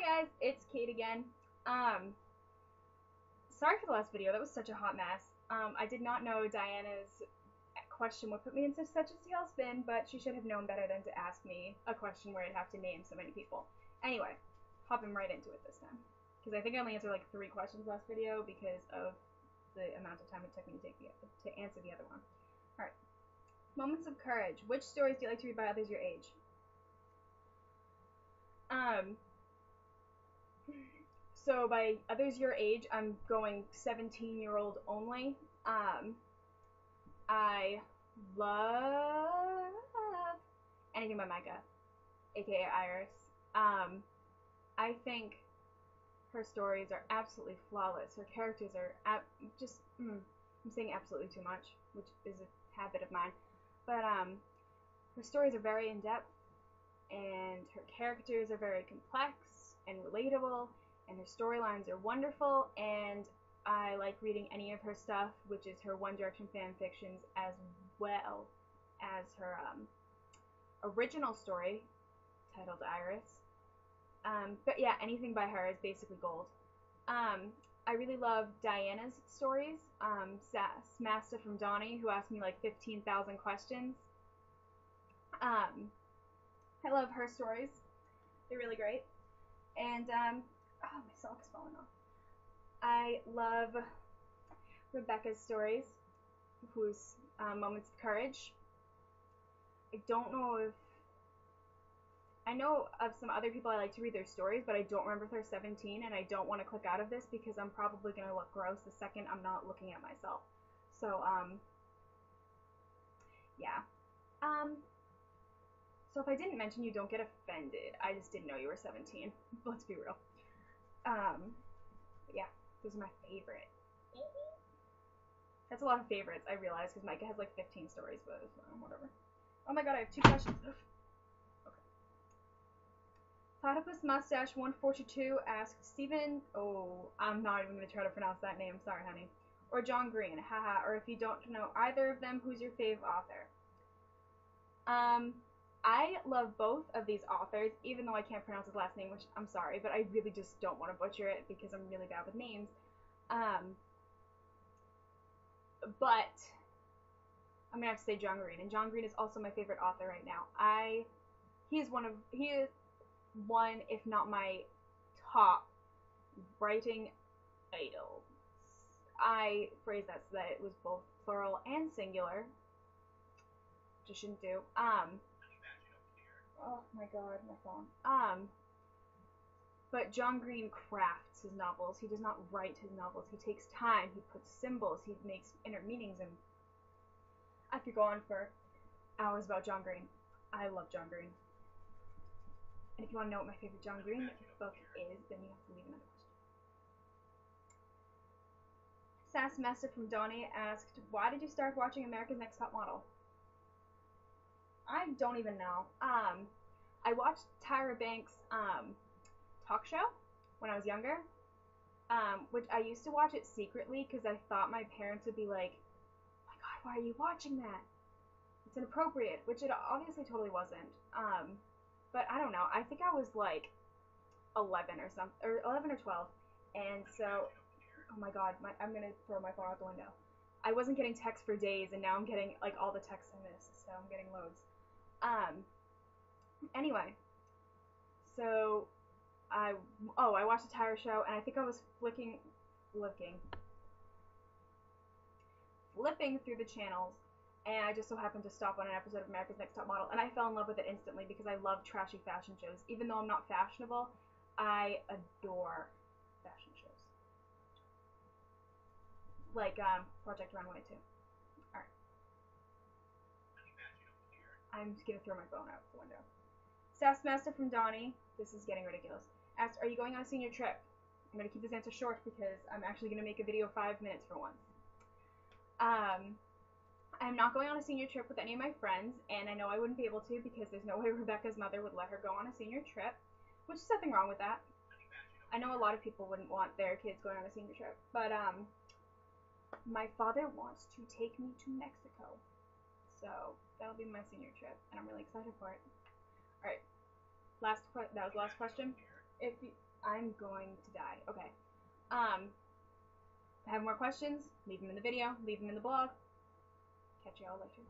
Hi guys, it's Kate again. Sorry for the last video, that was such a hot mess. I did not know Diana's question would put me in such a tailspin, but she should have known better than to ask me a question where I'd have to name so many people. Anyway, hopping right into it this time. Because I think I only answered like 3 questions last video because of the amount of time it took me to answer the other one. Alright. Moments of courage. Which stories do you like to read by others your age? So by others your age, I'm going 17-year-old only. I love anything by Micah, aka Iris. I think her stories are absolutely flawless. Her characters are I'm saying absolutely too much, which is a habit of mine. But her stories are very in-depth, and her characters are very complex and relatable, and her storylines are wonderful, and I like reading any of her stuff, which is her One Direction fan fictions, as well as her original story titled Iris. But yeah, anything by her is basically gold. I really love Diana's stories. Smasta from Donnie, who asked me like 15,000 questions. I love her stories. They're really great. And, oh, my sock's falling off. I love Rebecca's stories, whose Moments of Courage. I don't know if... I know of some other people I like to read their stories, but I don't remember if they're 17, and I don't want to click out of this because I'm probably going to look gross the second I'm not looking at myself. So, yeah. So if I didn't mention you, don't get offended. I just didn't know you were 17. Let's be real. But yeah, those are my favorite. That's a lot of favorites, I realize, because Micah has like 15 stories, but whatever. Oh my god, I have 2 questions. Okay. Platypus Mustache 142 asked Stephen, I'm not even going to try to pronounce that name, sorry honey, or John Green, haha, or if you don't know either of them, who's your fave author? I love both of these authors, even though I can't pronounce his last name, which I'm sorry, but I really just don't want to butcher it because I'm really bad with names. But I'm gonna have to say John Green, and John Green is also my favorite author right now. He is one, if not my top writing idols. I phrase that so that it was both plural and singular, which I shouldn't do. Oh my god, my phone. But John Green crafts his novels. He does not write his novels. He takes time. He puts symbols. He makes inner meanings, and I could go on for hours about John Green. I love John Green. And if you want to know what my favorite John Green book is, then you have to leave another question. Sass Master from Donnie asked, why did you start watching America's Next Top Model? I don't even know. I watched Tyra Banks' talk show when I was younger, which I used to watch it secretly because I thought my parents would be like, oh my god, why are you watching that? It's inappropriate, which it obviously totally wasn't. But I don't know. I think I was like 11 or something, or 11 or 12, and so, oh my god, I'm gonna throw my phone out the window. I wasn't getting texts for days, and now I'm getting like all the texts I missed, so I'm getting loads. Anyway, so I watched the Tyra show, and I think I was flipping through the channels, and I just so happened to stop on an episode of America's Next Top Model, and I fell in love with it instantly because I love trashy fashion shows. Even though I'm not fashionable, I adore fashion shows. Like Project Runway 2. Alright. I'm just gonna throw my phone out the window. Sassmaster from Donnie, this is getting ridiculous, asked, are you going on a senior trip? I'm going to keep this answer short because I'm actually going to make a video 5 minutes for once. I'm not going on a senior trip with any of my friends, and I know I wouldn't be able to because there's no way Rebecca's mother would let her go on a senior trip, which is nothing wrong with that. I know a lot of people wouldn't want their kids going on a senior trip, but my father wants to take me to Mexico, so that'll be my senior trip, and I'm really excited for it. Alright. That was the last question. If you, I'm going to die. Okay. Have more questions? Leave them in the video. Leave them in the blog. Catch y'all later.